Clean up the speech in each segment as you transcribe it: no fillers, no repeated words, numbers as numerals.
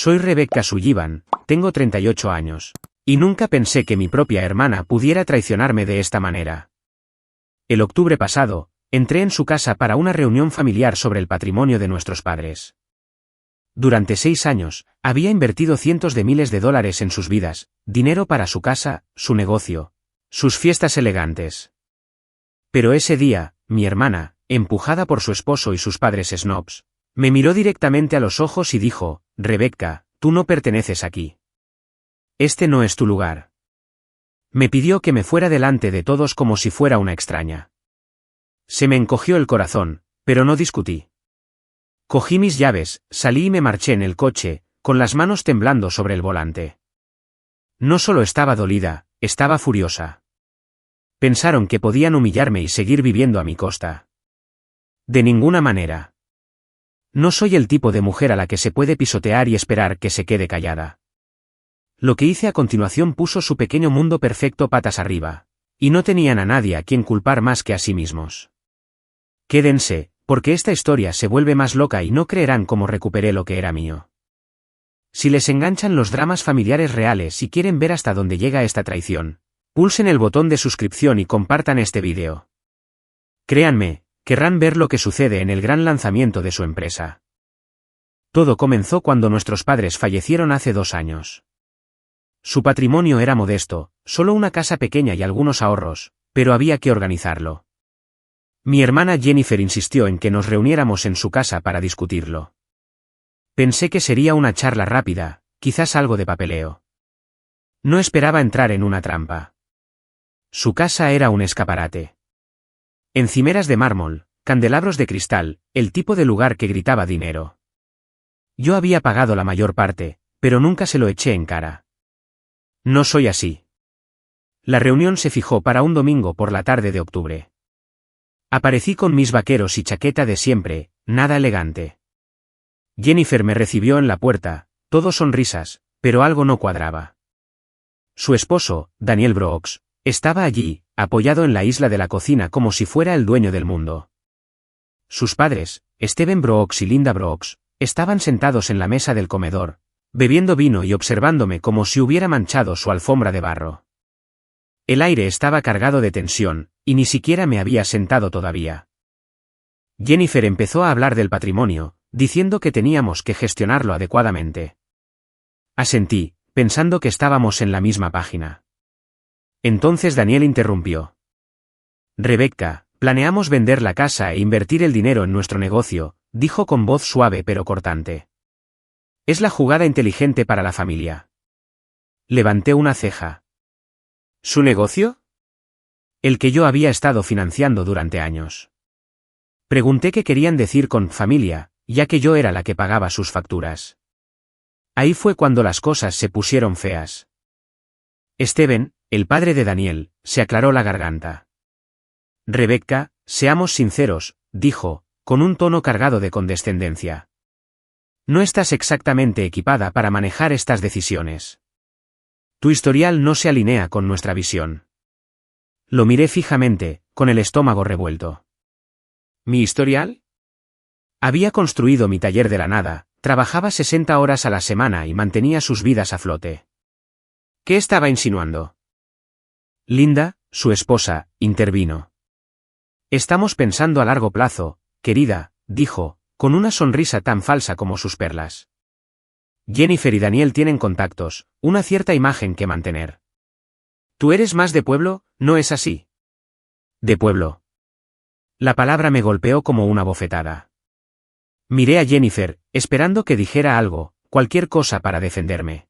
Soy Rebecca Sullivan, tengo 38 años. Y nunca pensé que mi propia hermana pudiera traicionarme de esta manera. El octubre pasado, entré en su casa para una reunión familiar sobre el patrimonio de nuestros padres. Durante 6 años, había invertido cientos de miles de dólares en sus vidas, dinero para su casa, su negocio, sus fiestas elegantes. Pero ese día, mi hermana, empujada por su esposo y sus padres snobs, me miró directamente a los ojos y dijo: Rebecca, tú no perteneces aquí. Este no es tu lugar. Me pidió que me fuera delante de todos como si fuera una extraña. Se me encogió el corazón, pero no discutí. Cogí mis llaves, salí y me marché en el coche, con las manos temblando sobre el volante. No solo estaba dolida, estaba furiosa. Pensaron que podían humillarme y seguir viviendo a mi costa. De ninguna manera. No soy el tipo de mujer a la que se puede pisotear y esperar que se quede callada. Lo que hice a continuación puso su pequeño mundo perfecto patas arriba. Y no tenían a nadie a quien culpar más que a sí mismos. Quédense, porque esta historia se vuelve más loca y no creerán cómo recuperé lo que era mío. Si les enganchan los dramas familiares reales y quieren ver hasta dónde llega esta traición, pulsen el botón de suscripción y compartan este vídeo. Créanme, querrán ver lo que sucede en el gran lanzamiento de su empresa. Todo comenzó cuando nuestros padres fallecieron hace 2 años. Su patrimonio era modesto, solo una casa pequeña y algunos ahorros, pero había que organizarlo. Mi hermana Jennifer insistió en que nos reuniéramos en su casa para discutirlo. Pensé que sería una charla rápida, quizás algo de papeleo. No esperaba entrar en una trampa. Su casa era un escaparate. Encimeras de mármol, candelabros de cristal, el tipo de lugar que gritaba dinero. Yo había pagado la mayor parte, pero nunca se lo eché en cara. No soy así. La reunión se fijó para un domingo por la tarde de octubre. Aparecí con mis vaqueros y chaqueta de siempre, nada elegante. Jennifer me recibió en la puerta, todo sonrisas, pero algo no cuadraba. Su esposo, Daniel Brooks, estaba allí, apoyado en la isla de la cocina como si fuera el dueño del mundo. Sus padres, Stephen Brooks y Linda Brooks, estaban sentados en la mesa del comedor, bebiendo vino y observándome como si hubiera manchado su alfombra de barro. El aire estaba cargado de tensión, y ni siquiera me había sentado todavía. Jennifer empezó a hablar del patrimonio, diciendo que teníamos que gestionarlo adecuadamente. Asentí, pensando que estábamos en la misma página. Entonces Daniel interrumpió. Rebecca, planeamos vender la casa e invertir el dinero en nuestro negocio, dijo con voz suave pero cortante. Es la jugada inteligente para la familia. Levanté una ceja. ¿Su negocio? El que yo había estado financiando durante años. Pregunté qué querían decir con familia, ya que yo era la que pagaba sus facturas. Ahí fue cuando las cosas se pusieron feas. Stephen, el padre de Daniel, se aclaró la garganta. Rebecca, seamos sinceros, dijo, con un tono cargado de condescendencia. No estás exactamente equipada para manejar estas decisiones. Tu historial no se alinea con nuestra visión. Lo miré fijamente, con el estómago revuelto. ¿Mi historial? Había construido mi taller de la nada, trabajaba 60 horas a la semana y mantenía sus vidas a flote. ¿Qué estaba insinuando? Linda, su esposa, intervino. Estamos pensando a largo plazo, querida, dijo, con una sonrisa tan falsa como sus perlas. Jennifer y Daniel tienen contactos, una cierta imagen que mantener. ¿Tú eres más de pueblo, no es así? De pueblo. La palabra me golpeó como una bofetada. Miré a Jennifer, esperando que dijera algo, cualquier cosa para defenderme.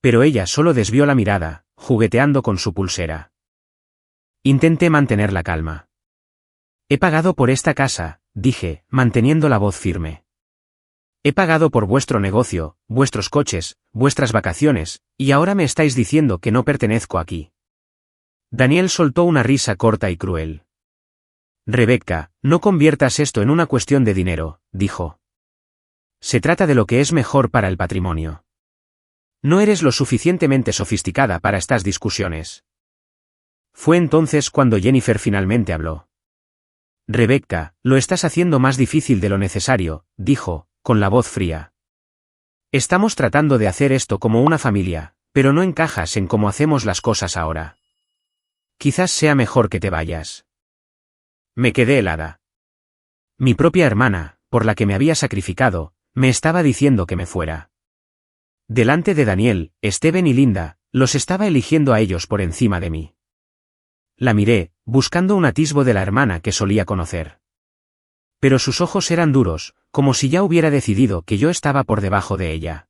Pero ella solo desvió la mirada, jugueteando con su pulsera. Intenté mantener la calma. He pagado por esta casa, dije, manteniendo la voz firme. He pagado por vuestro negocio, vuestros coches, vuestras vacaciones, y ahora me estáis diciendo que no pertenezco aquí. Daniel soltó una risa corta y cruel. Rebecca, no conviertas esto en una cuestión de dinero, dijo. Se trata de lo que es mejor para el patrimonio. No eres lo suficientemente sofisticada para estas discusiones. Fue entonces cuando Jennifer finalmente habló. Rebecca, lo estás haciendo más difícil de lo necesario, dijo, con la voz fría. Estamos tratando de hacer esto como una familia, pero no encajas en cómo hacemos las cosas ahora. Quizás sea mejor que te vayas. Me quedé helada. Mi propia hermana, por la que me había sacrificado, me estaba diciendo que me fuera. Delante de Daniel, Steven y Linda, los estaba eligiendo a ellos por encima de mí. La miré, buscando un atisbo de la hermana que solía conocer. Pero sus ojos eran duros, como si ya hubiera decidido que yo estaba por debajo de ella.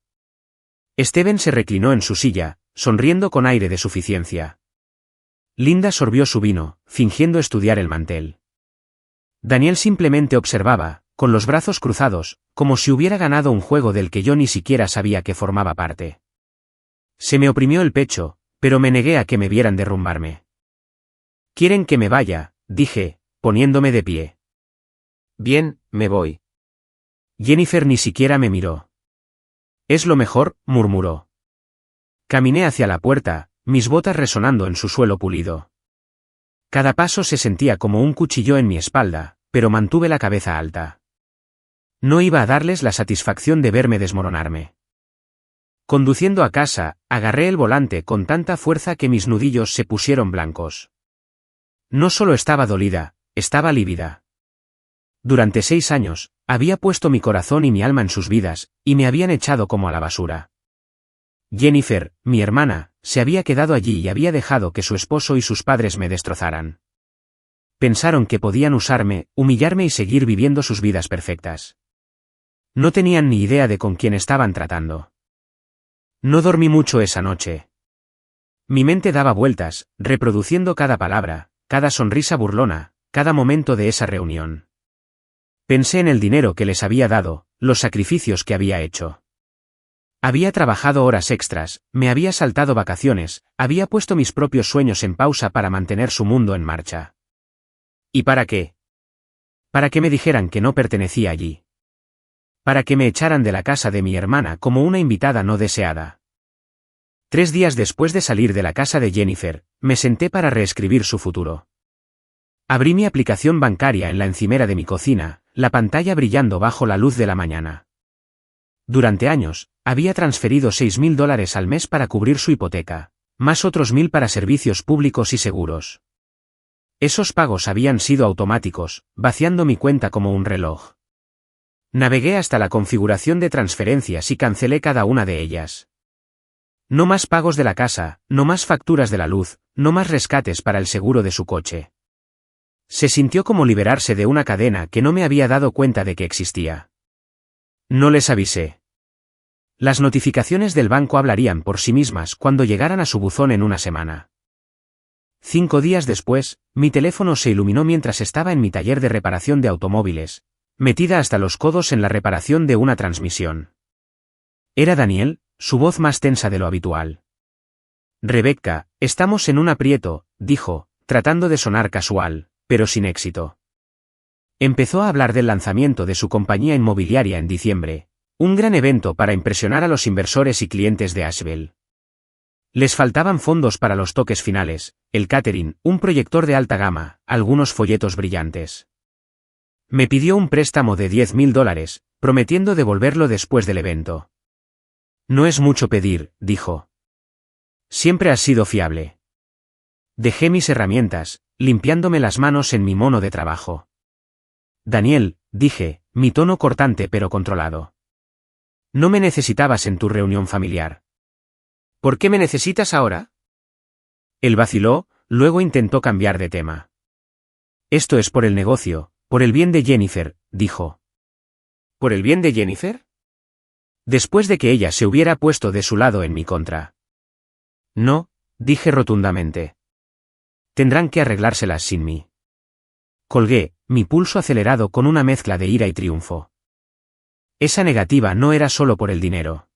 Steven se reclinó en su silla, sonriendo con aire de suficiencia. Linda sorbió su vino, fingiendo estudiar el mantel. Daniel simplemente observaba, con los brazos cruzados, como si hubiera ganado un juego del que yo ni siquiera sabía que formaba parte. Se me oprimió el pecho, pero me negué a que me vieran derrumbarme. «¿Quieren que me vaya?», dije, poniéndome de pie. «Bien, me voy». Jennifer ni siquiera me miró. «Es lo mejor», murmuró. Caminé hacia la puerta, mis botas resonando en su suelo pulido. Cada paso se sentía como un cuchillo en mi espalda, pero mantuve la cabeza alta. No iba a darles la satisfacción de verme desmoronarme. Conduciendo a casa, agarré el volante con tanta fuerza que mis nudillos se pusieron blancos. No solo estaba dolida, estaba lívida. Durante 6 años, había puesto mi corazón y mi alma en sus vidas, y me habían echado como a la basura. Jennifer, mi hermana, se había quedado allí y había dejado que su esposo y sus padres me destrozaran. Pensaron que podían usarme, humillarme y seguir viviendo sus vidas perfectas. No tenían ni idea de con quién estaban tratando. No dormí mucho esa noche. Mi mente daba vueltas, reproduciendo cada palabra, cada sonrisa burlona, cada momento de esa reunión. Pensé en el dinero que les había dado, los sacrificios que había hecho. Había trabajado horas extras, me había saltado vacaciones, había puesto mis propios sueños en pausa para mantener su mundo en marcha. ¿Y para qué? Para que me dijeran que no pertenecía allí. Para que me echaran de la casa de mi hermana como una invitada no deseada. 3 días después de salir de la casa de Jennifer, me senté para reescribir su futuro. Abrí mi aplicación bancaria en la encimera de mi cocina, la pantalla brillando bajo la luz de la mañana. Durante años, había transferido $6.000 al mes para cubrir su hipoteca, más otros 1.000 para servicios públicos y seguros. Esos pagos habían sido automáticos, vaciando mi cuenta como un reloj. Navegué hasta la configuración de transferencias y cancelé cada una de ellas. No más pagos de la casa, no más facturas de la luz, no más rescates para el seguro de su coche. Se sintió como liberarse de una cadena que no me había dado cuenta de que existía. No les avisé. Las notificaciones del banco hablarían por sí mismas cuando llegaran a su buzón en una semana. 5 días después, mi teléfono se iluminó mientras estaba en mi taller de reparación de automóviles, metida hasta los codos en la reparación de una transmisión. Era Daniel, su voz más tensa de lo habitual. «Rebecca, estamos en un aprieto», dijo, tratando de sonar casual, pero sin éxito. Empezó a hablar del lanzamiento de su compañía inmobiliaria en diciembre, un gran evento para impresionar a los inversores y clientes de Asheville. Les faltaban fondos para los toques finales, el catering, un proyector de alta gama, algunos folletos brillantes. Me pidió un préstamo de $10.000, prometiendo devolverlo después del evento. «No es mucho pedir», dijo. «Siempre has sido fiable». Dejé mis herramientas, limpiándome las manos en mi mono de trabajo. «Daniel», dije, mi tono cortante pero controlado. «No me necesitabas en tu reunión familiar». «¿Por qué me necesitas ahora?». Él vaciló, luego intentó cambiar de tema. «Esto es por el negocio, por el bien de Jennifer», dijo. «¿Por el bien de Jennifer?». Después de que ella se hubiera puesto de su lado en mi contra. «No», dije rotundamente. «Tendrán que arreglárselas sin mí». Colgué, mi pulso acelerado con una mezcla de ira y triunfo. Esa negativa no era solo por el dinero.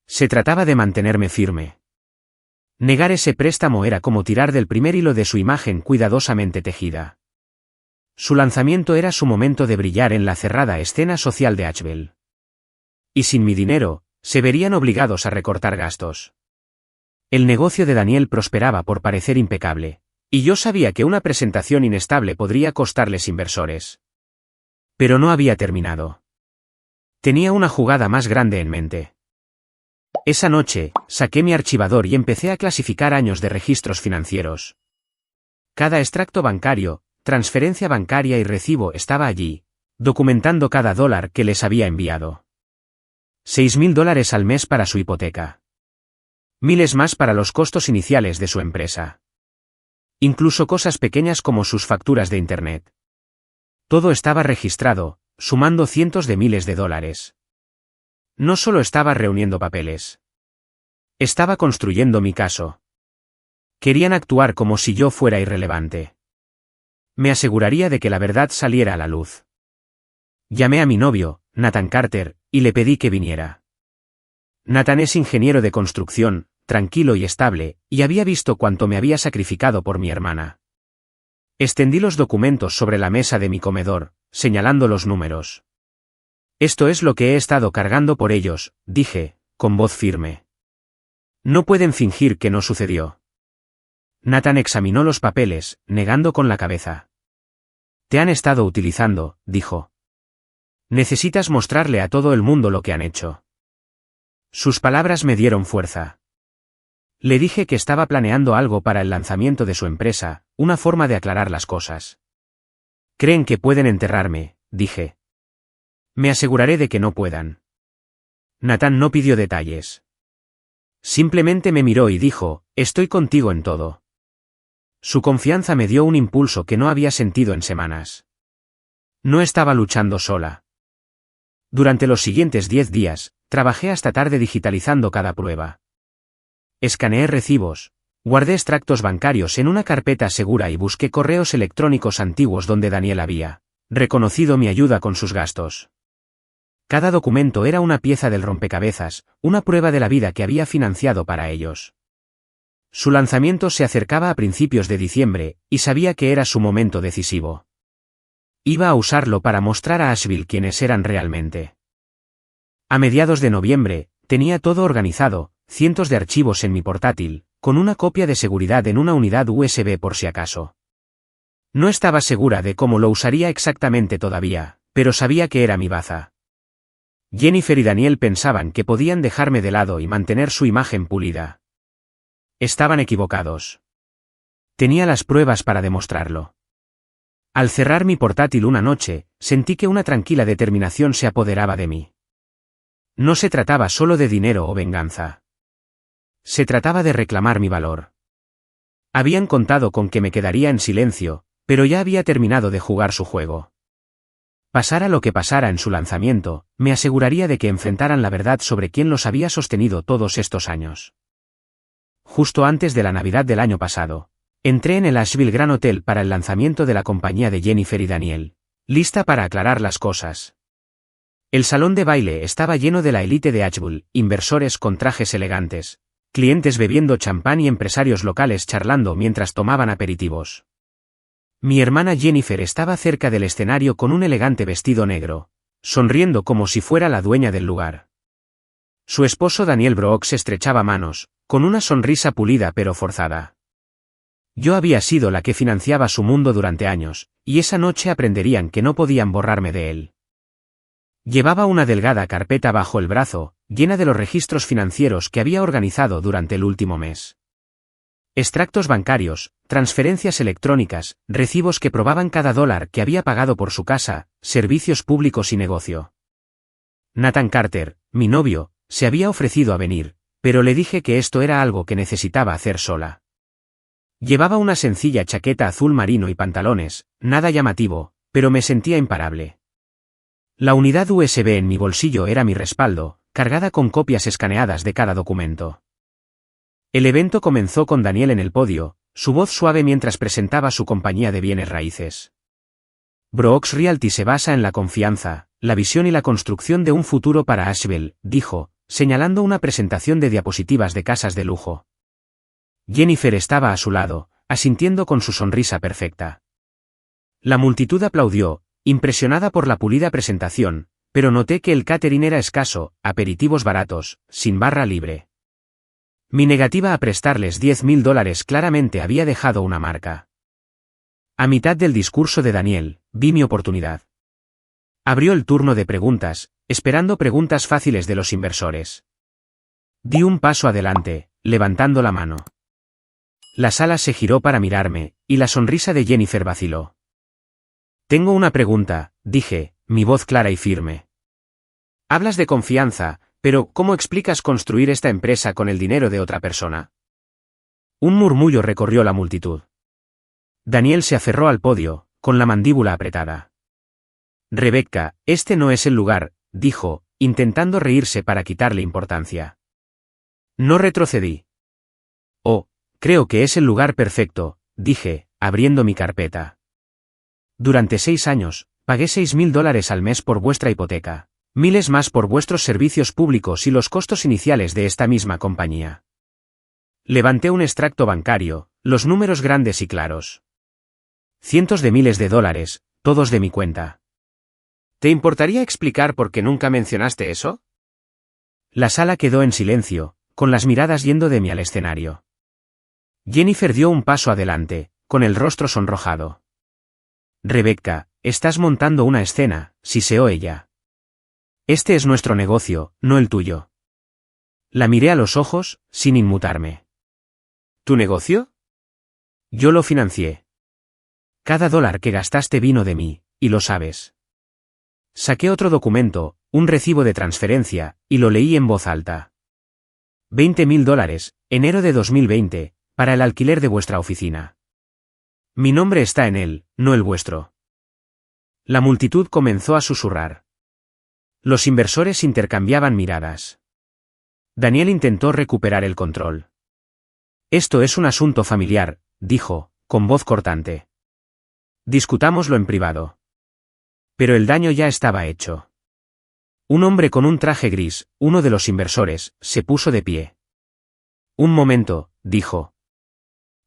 Se trataba de mantenerme firme. Negar ese préstamo era como tirar del primer hilo de su imagen cuidadosamente tejida. Su lanzamiento era su momento de brillar en la cerrada escena social de Asheville. Y sin mi dinero, se verían obligados a recortar gastos. El negocio de Daniel prosperaba por parecer impecable, y yo sabía que una presentación inestable podría costarles inversores. Pero no había terminado. Tenía una jugada más grande en mente. Esa noche, saqué mi archivador y empecé a clasificar años de registros financieros. Cada extracto bancario, transferencia bancaria y recibo estaba allí, documentando cada dólar que les había enviado. $6.000 al mes para su hipoteca. Miles más para los costos iniciales de su empresa. Incluso cosas pequeñas como sus facturas de Internet. Todo estaba registrado, sumando cientos de miles de dólares. No solo estaba reuniendo papeles. Estaba construyendo mi caso. Querían actuar como si yo fuera irrelevante. Me aseguraría de que la verdad saliera a la luz. Llamé a mi novio, Nathan Carter, y le pedí que viniera. Nathan es ingeniero de construcción, tranquilo y estable, y había visto cuánto me había sacrificado por mi hermana. Extendí los documentos sobre la mesa de mi comedor, señalando los números. Esto es lo que he estado cargando por ellos, dije, con voz firme. No pueden fingir que no sucedió. Nathan examinó los papeles, negando con la cabeza. Te han estado utilizando, dijo. Necesitas mostrarle a todo el mundo lo que han hecho. Sus palabras me dieron fuerza. Le dije que estaba planeando algo para el lanzamiento de su empresa, una forma de aclarar las cosas. Creen que pueden enterrarme, dije. Me aseguraré de que no puedan. Nathan no pidió detalles. Simplemente me miró y dijo, estoy contigo en todo. Su confianza me dio un impulso que no había sentido en semanas. No estaba luchando sola. Durante los siguientes 10 días, trabajé hasta tarde digitalizando cada prueba. Escaneé recibos, guardé extractos bancarios en una carpeta segura y busqué correos electrónicos antiguos donde Daniel había reconocido mi ayuda con sus gastos. Cada documento era una pieza del rompecabezas, una prueba de la vida que había financiado para ellos. Su lanzamiento se acercaba a principios de diciembre, y sabía que era su momento decisivo. Iba a usarlo para mostrar a Asheville quiénes eran realmente. A mediados de noviembre, tenía todo organizado, cientos de archivos en mi portátil, con una copia de seguridad en una unidad USB por si acaso. No estaba segura de cómo lo usaría exactamente todavía, pero sabía que era mi baza. Jennifer y Daniel pensaban que podían dejarme de lado y mantener su imagen pulida. Estaban equivocados. Tenía las pruebas para demostrarlo. Al cerrar mi portátil una noche, sentí que una tranquila determinación se apoderaba de mí. No se trataba solo de dinero o venganza. Se trataba de reclamar mi valor. Habían contado con que me quedaría en silencio, pero ya había terminado de jugar su juego. Pasara lo que pasara en su lanzamiento, me aseguraría de que enfrentaran la verdad sobre quién los había sostenido todos estos años. Justo antes de la Navidad del año pasado, entré en el Asheville Grand Hotel para el lanzamiento de la compañía de Jennifer y Daniel, lista para aclarar las cosas. El salón de baile estaba lleno de la élite de Asheville, inversores con trajes elegantes, clientes bebiendo champán y empresarios locales charlando mientras tomaban aperitivos. Mi hermana Jennifer estaba cerca del escenario con un elegante vestido negro, sonriendo como si fuera la dueña del lugar. Su esposo Daniel Brooks estrechaba manos, con una sonrisa pulida pero forzada. Yo había sido la que financiaba su mundo durante años, y esa noche aprenderían que no podían borrarme de él. Llevaba una delgada carpeta bajo el brazo, llena de los registros financieros que había organizado durante el último mes. Extractos bancarios, transferencias electrónicas, recibos que probaban cada dólar que había pagado por su casa, servicios públicos y negocio. Nathan Carter, mi novio, se había ofrecido a venir, pero le dije que esto era algo que necesitaba hacer sola. Llevaba una sencilla chaqueta azul marino y pantalones, nada llamativo, pero me sentía imparable. La unidad USB en mi bolsillo era mi respaldo, cargada con copias escaneadas de cada documento. El evento comenzó con Daniel en el podio, su voz suave mientras presentaba su compañía de bienes raíces. Brooks Realty se basa en la confianza, la visión y la construcción de un futuro para Asheville, dijo, señalando una presentación de diapositivas de casas de lujo. Jennifer estaba a su lado, asintiendo con su sonrisa perfecta. La multitud aplaudió, impresionada por la pulida presentación, pero noté que el catering era escaso, aperitivos baratos, sin barra libre. Mi negativa a prestarles $10.000 claramente había dejado una marca. A mitad del discurso de Daniel, vi mi oportunidad. Abrió el turno de preguntas, esperando preguntas fáciles de los inversores. Di un paso adelante, levantando la mano. La sala se giró para mirarme, y la sonrisa de Jennifer vaciló. Tengo una pregunta, dije, mi voz clara y firme. Hablas de confianza, pero ¿cómo explicas construir esta empresa con el dinero de otra persona? Un murmullo recorrió la multitud. Daniel se aferró al podio, con la mandíbula apretada. Rebecca, este no es el lugar, dijo, intentando reírse para quitarle importancia. No retrocedí. Oh, creo que es el lugar perfecto, dije, abriendo mi carpeta. Durante 6 años, pagué $6.000 al mes por vuestra hipoteca, miles más por vuestros servicios públicos y los costos iniciales de esta misma compañía. Levanté un extracto bancario, los números grandes y claros. Cientos de miles de dólares, todos de mi cuenta. ¿Te importaría explicar por qué nunca mencionaste eso? La sala quedó en silencio, con las miradas yendo de mí al escenario. Jennifer dio un paso adelante, con el rostro sonrojado. Rebecca, estás montando una escena, siseó ella. Este es nuestro negocio, no el tuyo. La miré a los ojos, sin inmutarme. ¿Tu negocio? Yo lo financié. Cada dólar que gastaste vino de mí, y lo sabes. Saqué otro documento, un recibo de transferencia, y lo leí en voz alta. $20.000, enero de 2020, para el alquiler de vuestra oficina. Mi nombre está en él, no el vuestro. La multitud comenzó a susurrar. Los inversores intercambiaban miradas. Daniel intentó recuperar el control. Esto es un asunto familiar, dijo, con voz cortante. Discutámoslo en privado. Pero el daño ya estaba hecho. Un hombre con un traje gris, uno de los inversores, se puso de pie. Un momento, dijo.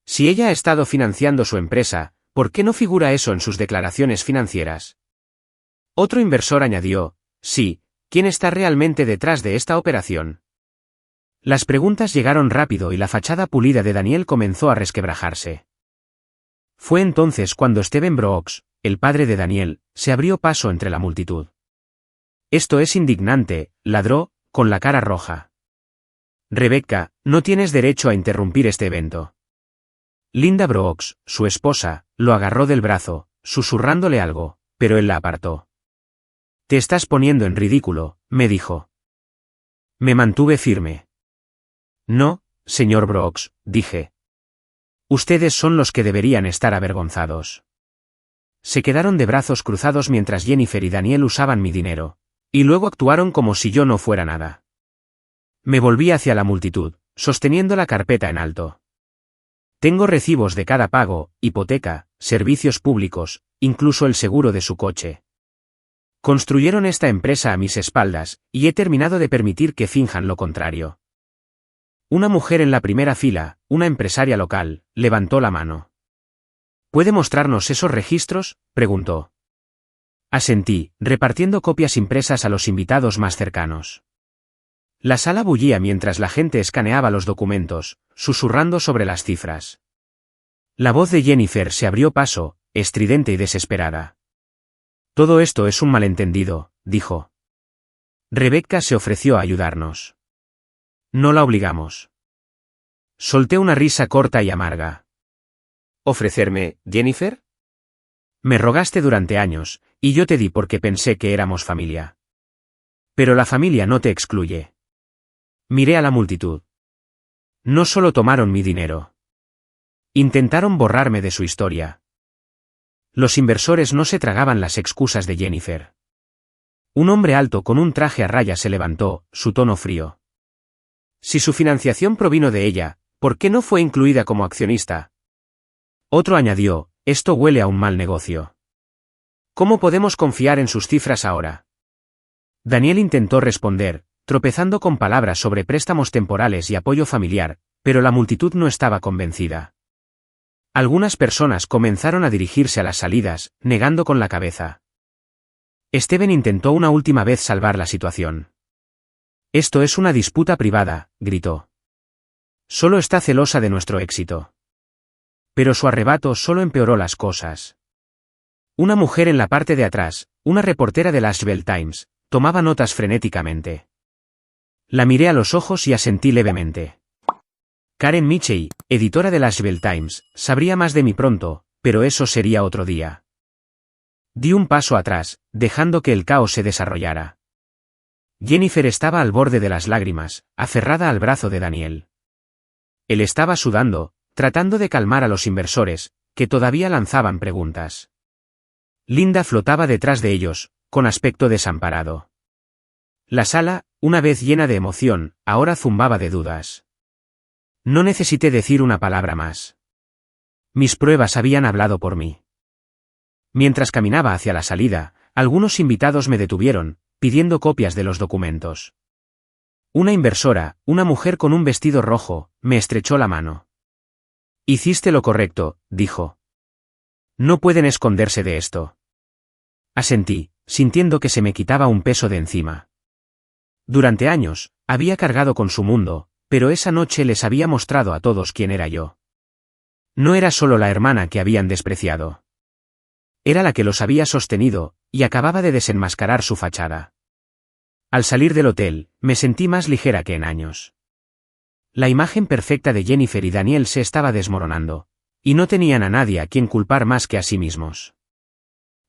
Si ella ha estado financiando su empresa, ¿por qué no figura eso en sus declaraciones financieras? Otro inversor añadió, sí, ¿quién está realmente detrás de esta operación? Las preguntas llegaron rápido y la fachada pulida de Daniel comenzó a resquebrajarse. Fue entonces cuando Steven Brooks, el padre de Daniel, se abrió paso entre la multitud. Esto es indignante, ladró, con la cara roja. Rebecca, no tienes derecho a interrumpir este evento. Linda Brooks, su esposa, lo agarró del brazo, susurrándole algo, pero él la apartó. Te estás poniendo en ridículo, me dijo. Me mantuve firme. No, señor Brooks, dije. Ustedes son los que deberían estar avergonzados. Se quedaron de brazos cruzados mientras Jennifer y Daniel usaban mi dinero, y luego actuaron como si yo no fuera nada. Me volví hacia la multitud, sosteniendo la carpeta en alto. Tengo recibos de cada pago, hipoteca, servicios públicos, incluso el seguro de su coche. Construyeron esta empresa a mis espaldas, y he terminado de permitir que finjan lo contrario. Una mujer en la primera fila, una empresaria local, levantó la mano. ¿Puede mostrarnos esos registros?, preguntó. Asentí, repartiendo copias impresas a los invitados más cercanos. La sala bullía mientras la gente escaneaba los documentos, susurrando sobre las cifras. La voz de Jennifer se abrió paso, estridente y desesperada. Todo esto es un malentendido, dijo. Rebecca se ofreció a ayudarnos. No la obligamos. Solté una risa corta y amarga. ¿Ofrecerme, Jennifer? Me rogaste durante años, y yo te di porque pensé que éramos familia. Pero la familia no te excluye. Miré a la multitud. No solo tomaron mi dinero. Intentaron borrarme de su historia. Los inversores no se tragaban las excusas de Jennifer. Un hombre alto con un traje a rayas se levantó, su tono frío. Si su financiación provino de ella, ¿por qué no fue incluida como accionista? Otro añadió, esto huele a un mal negocio. ¿Cómo podemos confiar en sus cifras ahora? Daniel intentó responder, tropezando con palabras sobre préstamos temporales y apoyo familiar, pero la multitud no estaba convencida. Algunas personas comenzaron a dirigirse a las salidas, negando con la cabeza. Steven intentó una última vez salvar la situación. Esto es una disputa privada, gritó. Solo está celosa de nuestro éxito. Pero su arrebato solo empeoró las cosas. Una mujer en la parte de atrás, una reportera del Asheville Times, tomaba notas frenéticamente. La miré a los ojos y asentí levemente. Karen Mitchell, editora del Asheville Times, sabría más de mí pronto, pero eso sería otro día. Di un paso atrás, dejando que el caos se desarrollara. Jennifer estaba al borde de las lágrimas, aferrada al brazo de Daniel. Él estaba sudando, tratando de calmar a los inversores, que todavía lanzaban preguntas. Linda flotaba detrás de ellos, con aspecto desamparado. La sala, una vez llena de emoción, ahora zumbaba de dudas. No necesité decir una palabra más. Mis pruebas habían hablado por mí. Mientras caminaba hacia la salida, algunos invitados me detuvieron, pidiendo copias de los documentos. Una inversora, una mujer con un vestido rojo, me estrechó la mano. Hiciste lo correcto, dijo. No pueden esconderse de esto. Asentí, sintiendo que se me quitaba un peso de encima. Durante años, había cargado con su mundo, pero esa noche les había mostrado a todos quién era yo. No era solo la hermana que habían despreciado. Era la que los había sostenido, y acababa de desenmascarar su fachada. Al salir del hotel, me sentí más ligera que en años. La imagen perfecta de Jennifer y Daniel se estaba desmoronando, y no tenían a nadie a quien culpar más que a sí mismos.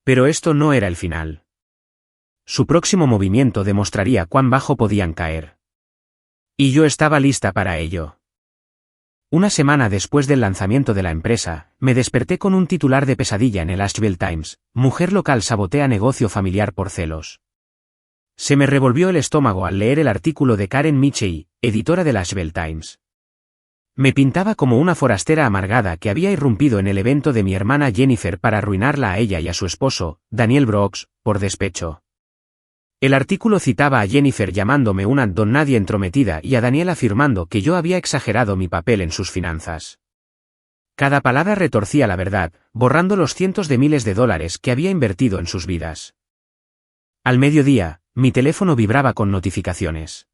Pero esto no era el final. Su próximo movimiento demostraría cuán bajo podían caer. Y yo estaba lista para ello. Una semana después del lanzamiento de la empresa, me desperté con un titular de pesadilla en el Asheville Times: mujer local sabotea negocio familiar por celos. Se me revolvió el estómago al leer el artículo de Karen Mitchell, editora del Asheville Times. Me pintaba como una forastera amargada que había irrumpido en el evento de mi hermana Jennifer para arruinarla a ella y a su esposo, Daniel Brooks, por despecho. El artículo citaba a Jennifer llamándome una don nadie entrometida y a Daniel afirmando que yo había exagerado mi papel en sus finanzas. Cada palabra retorcía la verdad, borrando los cientos de miles de dólares que había invertido en sus vidas. Al mediodía, mi teléfono vibraba con notificaciones.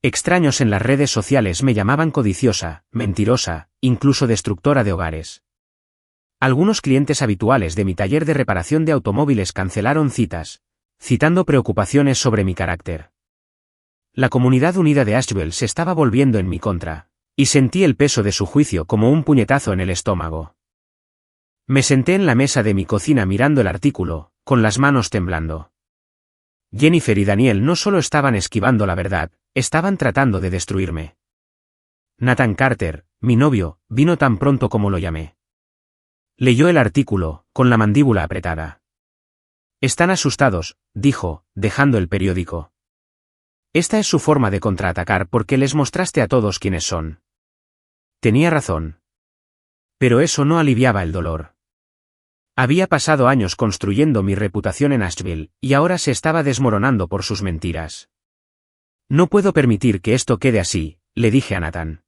Extraños en las redes sociales me llamaban codiciosa, mentirosa, incluso destructora de hogares. Algunos clientes habituales de mi taller de reparación de automóviles cancelaron citas, citando preocupaciones sobre mi carácter. La comunidad unida de Asheville se estaba volviendo en mi contra, y sentí el peso de su juicio como un puñetazo en el estómago. Me senté en la mesa de mi cocina mirando el artículo, con las manos temblando. Jennifer y Daniel no solo estaban esquivando la verdad, estaban tratando de destruirme. Nathan Carter, mi novio, vino tan pronto como lo llamé. Leyó el artículo, con la mandíbula apretada. Están asustados, dijo, dejando el periódico. Esta es su forma de contraatacar porque les mostraste a todos quiénes son. Tenía razón. Pero eso no aliviaba el dolor. Había pasado años construyendo mi reputación en Asheville, y ahora se estaba desmoronando por sus mentiras. No puedo permitir que esto quede así, le dije a Nathan.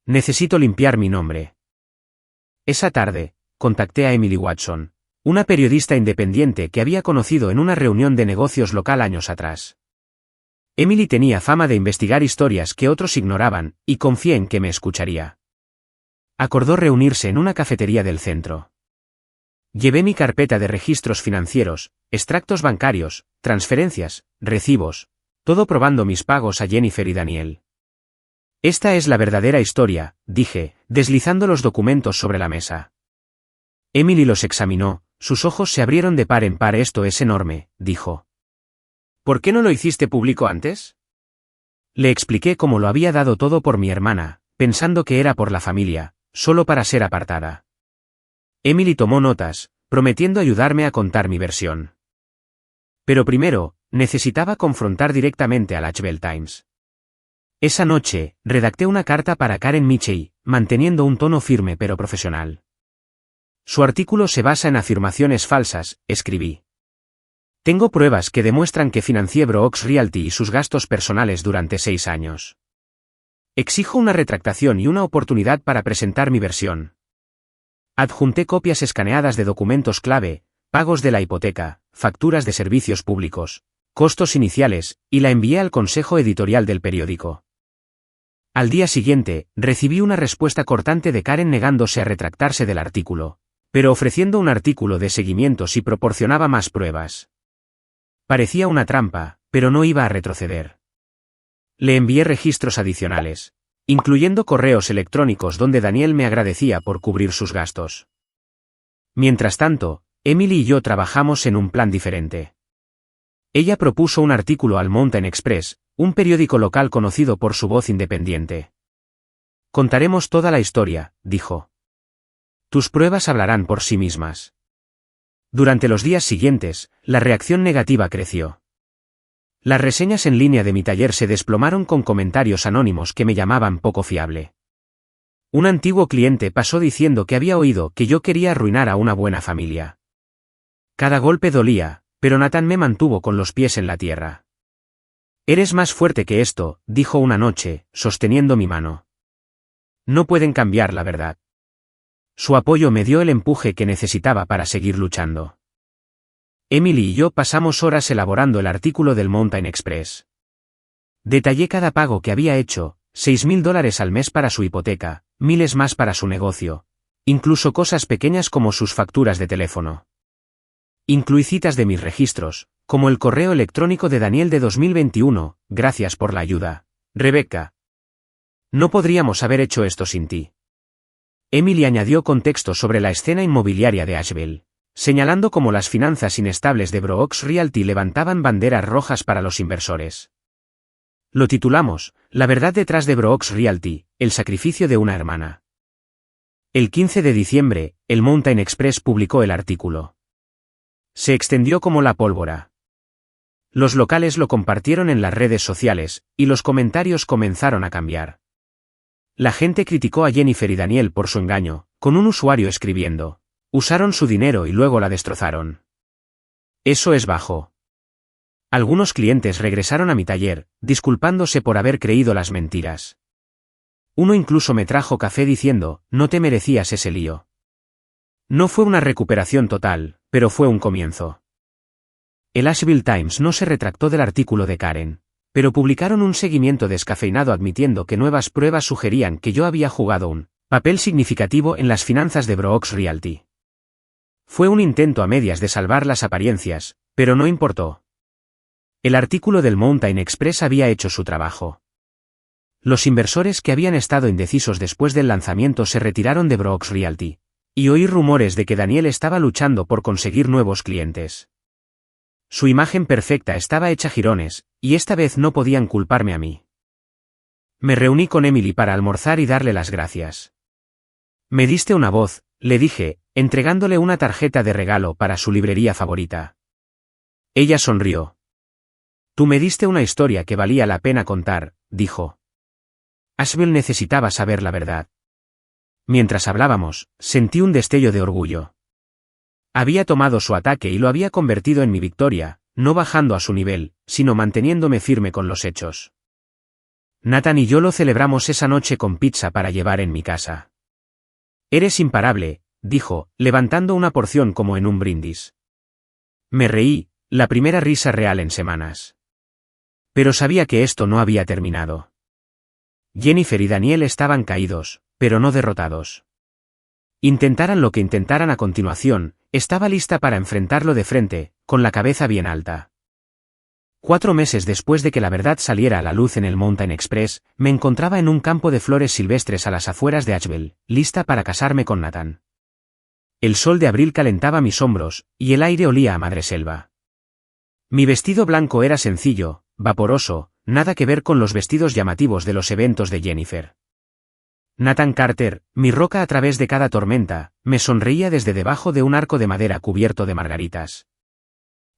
Necesito limpiar mi nombre. Esa tarde, contacté a Emily Watson, una periodista independiente que había conocido en una reunión de negocios local años atrás. Emily tenía fama de investigar historias que otros ignoraban, y confié en que me escucharía. Acordó reunirse en una cafetería del centro. Llevé mi carpeta de registros financieros, extractos bancarios, transferencias, recibos, todo probando mis pagos a Jennifer y Daniel. Esta es la verdadera historia, dije, deslizando los documentos sobre la mesa. Emily los examinó, sus ojos se abrieron de par en par. Esto es enorme, dijo. ¿Por qué no lo hiciste público antes? Le expliqué cómo lo había dado todo por mi hermana, pensando que era por la familia, solo para ser apartada. Emily tomó notas, prometiendo ayudarme a contar mi versión. Pero primero, necesitaba confrontar directamente al Asheville Times. Esa noche, redacté una carta para Karen Mitchell, manteniendo un tono firme pero profesional. Su artículo se basa en afirmaciones falsas, escribí. Tengo pruebas que demuestran que financié Brooks Realty y sus gastos personales durante 6 años. Exijo una retractación y una oportunidad para presentar mi versión. Adjunté copias escaneadas de documentos clave, pagos de la hipoteca, facturas de servicios públicos, costos iniciales, y la envié al consejo editorial del periódico. Al día siguiente, recibí una respuesta cortante de Karen negándose a retractarse del artículo, pero ofreciendo un artículo de seguimiento si proporcionaba más pruebas. Parecía una trampa, pero no iba a retroceder. Le envié registros adicionales, incluyendo correos electrónicos donde Daniel me agradecía por cubrir sus gastos. Mientras tanto, Emily y yo trabajamos en un plan diferente. Ella propuso un artículo al Mountain Express, un periódico local conocido por su voz independiente. Contaremos toda la historia, dijo. Tus pruebas hablarán por sí mismas. Durante los días siguientes, la reacción negativa creció. Las reseñas en línea de mi taller se desplomaron con comentarios anónimos que me llamaban poco fiable. Un antiguo cliente pasó diciendo que había oído que yo quería arruinar a una buena familia. Cada golpe dolía, pero Nathan me mantuvo con los pies en la tierra. Eres más fuerte que esto, dijo una noche, sosteniendo mi mano. No pueden cambiar la verdad. Su apoyo me dio el empuje que necesitaba para seguir luchando. Emily y yo pasamos horas elaborando el artículo del Mountain Express. Detallé cada pago que había hecho, $6,000 al mes para su hipoteca, miles más para su negocio, incluso cosas pequeñas como sus facturas de teléfono. Incluí citas de mis registros, como el correo electrónico de Daniel de 2021, gracias por la ayuda, Rebecca. No podríamos haber hecho esto sin ti. Emily añadió contexto sobre la escena inmobiliaria de Asheville, señalando cómo las finanzas inestables de Brooks Realty levantaban banderas rojas para los inversores. Lo titulamos, La verdad detrás de Brooks Realty, el sacrificio de una hermana. El 15 de diciembre, el Mountain Express publicó el artículo. Se extendió como la pólvora. Los locales lo compartieron en las redes sociales, y los comentarios comenzaron a cambiar. La gente criticó a Jennifer y Daniel por su engaño, con un usuario escribiendo, usaron su dinero y luego la destrozaron. Eso es bajo. Algunos clientes regresaron a mi taller, disculpándose por haber creído las mentiras. Uno incluso me trajo café diciendo, no te merecías ese lío. No fue una recuperación total, pero fue un comienzo. El Asheville Times no se retractó del artículo de Karen, pero publicaron un seguimiento descafeinado admitiendo que nuevas pruebas sugerían que yo había jugado un papel significativo en las finanzas de Brooks Realty. Fue un intento a medias de salvar las apariencias, pero no importó. El artículo del Mountain Express había hecho su trabajo. Los inversores que habían estado indecisos después del lanzamiento se retiraron de Brooks Realty, y oí rumores de que Daniel estaba luchando por conseguir nuevos clientes. Su imagen perfecta estaba hecha jirones, y esta vez no podían culparme a mí. Me reuní con Emily para almorzar y darle las gracias. Me diste una voz, le dije, entregándole una tarjeta de regalo para su librería favorita. Ella sonrió. Tú me diste una historia que valía la pena contar, dijo. Asheville necesitaba saber la verdad. Mientras hablábamos, sentí un destello de orgullo. Había tomado su ataque y lo había convertido en mi victoria, no bajando a su nivel, sino manteniéndome firme con los hechos. Nathan y yo lo celebramos esa noche con pizza para llevar en mi casa. Eres imparable, dijo, levantando una porción como en un brindis. Me reí, la primera risa real en semanas. Pero sabía que esto no había terminado. Jennifer y Daniel estaban caídos, pero no derrotados. Intentaran lo que intentaran a continuación, estaba lista para enfrentarlo de frente, con la cabeza bien alta. 4 meses después de que la verdad saliera a la luz en el Mountain Express, me encontraba en un campo de flores silvestres a las afueras de Asheville, lista para casarme con Nathan. El sol de abril calentaba mis hombros, y el aire olía a madreselva. Mi vestido blanco era sencillo, vaporoso, nada que ver con los vestidos llamativos de los eventos de Jennifer. Nathan Carter, mi roca a través de cada tormenta, me sonreía desde debajo de un arco de madera cubierto de margaritas.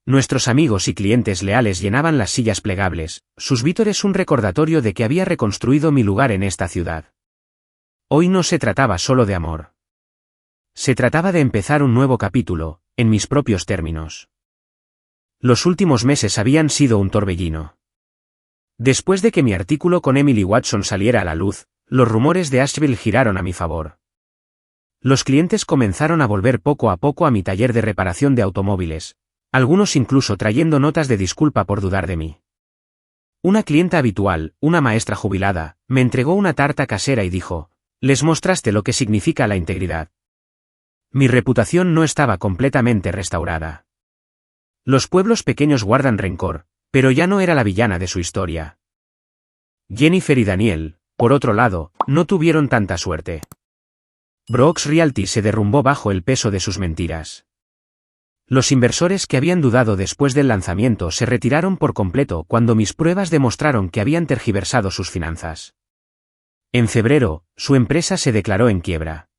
Nuestros amigos y clientes leales llenaban las sillas plegables, sus vítores un recordatorio de que había reconstruido mi lugar en esta ciudad. Hoy no se trataba solo de amor. Se trataba de empezar un nuevo capítulo, en mis propios términos. Los últimos meses habían sido un torbellino. Después de que mi artículo con Emily Watson saliera a la luz, los rumores de Asheville giraron a mi favor. Los clientes comenzaron a volver poco a poco a mi taller de reparación de automóviles, algunos incluso trayendo notas de disculpa por dudar de mí. Una clienta habitual, una maestra jubilada, me entregó una tarta casera y dijo, «Les mostraste lo que significa la integridad». Mi reputación no estaba completamente restaurada. Los pueblos pequeños guardan rencor, pero ya no era la villana de su historia. Jennifer y Daniel, por otro lado, no tuvieron tanta suerte. Brooks Realty se derrumbó bajo el peso de sus mentiras. Los inversores que habían dudado después del lanzamiento se retiraron por completo cuando mis pruebas demostraron que habían tergiversado sus finanzas. En febrero, su empresa se declaró en quiebra.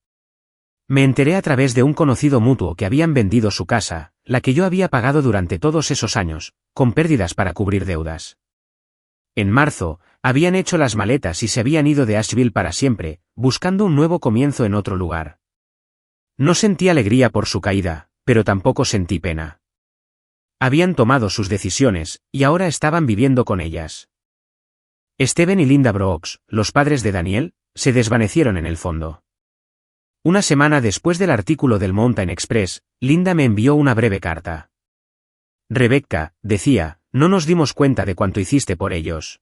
Me enteré a través de un conocido mutuo que habían vendido su casa, la que yo había pagado durante todos esos años, con pérdidas para cubrir deudas. En marzo, habían hecho las maletas y se habían ido de Asheville para siempre, buscando un nuevo comienzo en otro lugar. No sentí alegría por su caída, pero tampoco sentí pena. Habían tomado sus decisiones, y ahora estaban viviendo con ellas. Steven y Linda Brooks, los padres de Daniel, se desvanecieron en el fondo. Una semana después del artículo del Mountain Express, Linda me envió una breve carta. Rebecca, decía, no nos dimos cuenta de cuánto hiciste por ellos.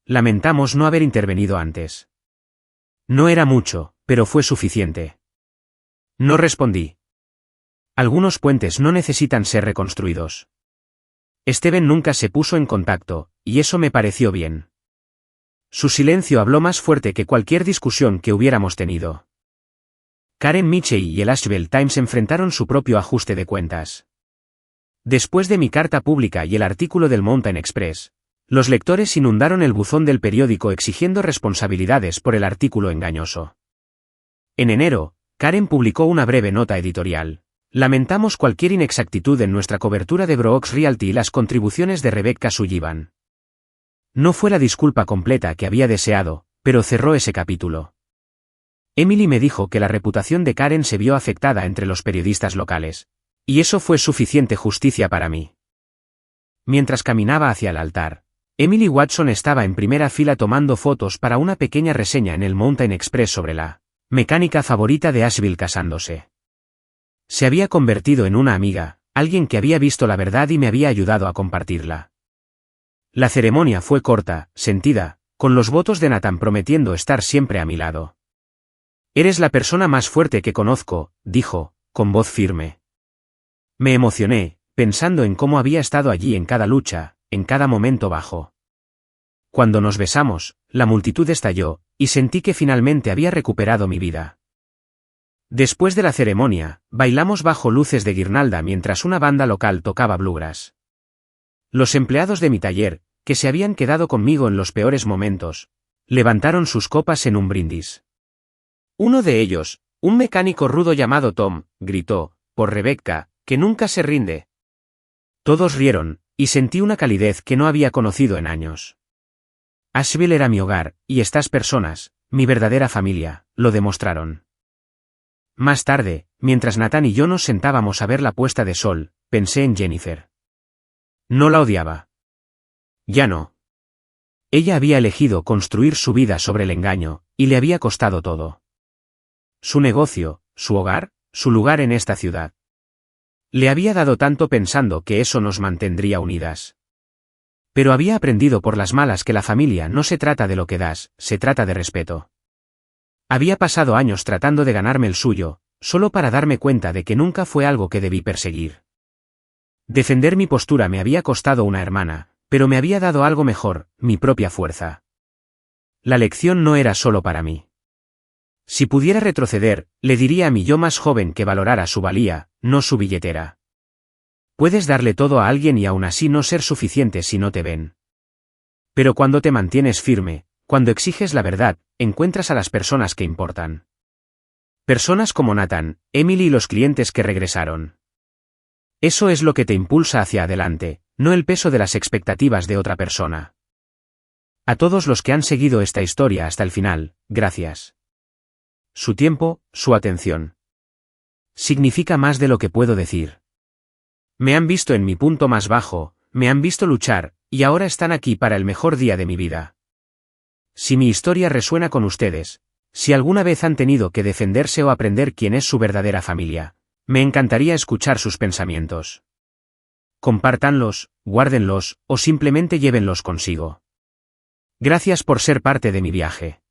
Lamentamos no haber intervenido antes. No era mucho, pero fue suficiente. No respondí. Algunos puentes no necesitan ser reconstruidos. Steven nunca se puso en contacto, y eso me pareció bien. Su silencio habló más fuerte que cualquier discusión que hubiéramos tenido. Karen Michey y el Asheville Times enfrentaron su propio ajuste de cuentas. Después de mi carta pública y el artículo del Mountain Express, los lectores inundaron el buzón del periódico exigiendo responsabilidades por el artículo engañoso. En enero, Karen publicó una breve nota editorial. Lamentamos cualquier inexactitud en nuestra cobertura de Brooks Realty y las contribuciones de Rebecca Sullivan. No fue la disculpa completa que había deseado, pero cerró ese capítulo. Emily me dijo que la reputación de Karen se vio afectada entre los periodistas locales, y eso fue suficiente justicia para mí. Mientras caminaba hacia el altar, Emily Watson estaba en primera fila tomando fotos para una pequeña reseña en el Mountain Express sobre la mecánica favorita de Asheville casándose. Se había convertido en una amiga, alguien que había visto la verdad y me había ayudado a compartirla. La ceremonia fue corta, sentida, con los votos de Nathan prometiendo estar siempre a mi lado. Eres la persona más fuerte que conozco, dijo, con voz firme. Me emocioné, pensando en cómo había estado allí en cada lucha, en cada momento bajo. Cuando nos besamos, la multitud estalló, y sentí que finalmente había recuperado mi vida. Después de la ceremonia, bailamos bajo luces de guirnalda mientras una banda local tocaba bluegrass. Los empleados de mi taller, que se habían quedado conmigo en los peores momentos, levantaron sus copas en un brindis. Uno de ellos, un mecánico rudo llamado Tom, gritó, por Rebecca, que nunca se rinde. Todos rieron, y sentí una calidez que no había conocido en años. Asheville era mi hogar, y estas personas, mi verdadera familia, lo demostraron. Más tarde, mientras Nathan y yo nos sentábamos a ver la puesta de sol, pensé en Jennifer. No la odiaba. Ya no. Ella había elegido construir su vida sobre el engaño, y le había costado todo. Su negocio, su hogar, su lugar en esta ciudad. Le había dado tanto pensando que eso nos mantendría unidas. Pero había aprendido por las malas que la familia no se trata de lo que das, se trata de respeto. Había pasado años tratando de ganarme el suyo, solo para darme cuenta de que nunca fue algo que debí perseguir. Defender mi postura me había costado una hermana, pero me había dado algo mejor, mi propia fuerza. La lección no era solo para mí. Si pudiera retroceder, le diría a mi yo más joven que valorara su valía, no su billetera. Puedes darle todo a alguien y aún así no ser suficiente si no te ven. Pero cuando te mantienes firme, cuando exiges la verdad, encuentras a las personas que importan. Personas como Nathan, Emily y los clientes que regresaron. Eso es lo que te impulsa hacia adelante, no el peso de las expectativas de otra persona. A todos los que han seguido esta historia hasta el final, gracias. Su tiempo, su atención. Significa más de lo que puedo decir. Me han visto en mi punto más bajo, me han visto luchar, y ahora están aquí para el mejor día de mi vida. Si mi historia resuena con ustedes, si alguna vez han tenido que defenderse o aprender quién es su verdadera familia, me encantaría escuchar sus pensamientos. Compártanlos, guárdenlos, o simplemente llévenlos consigo. Gracias por ser parte de mi viaje.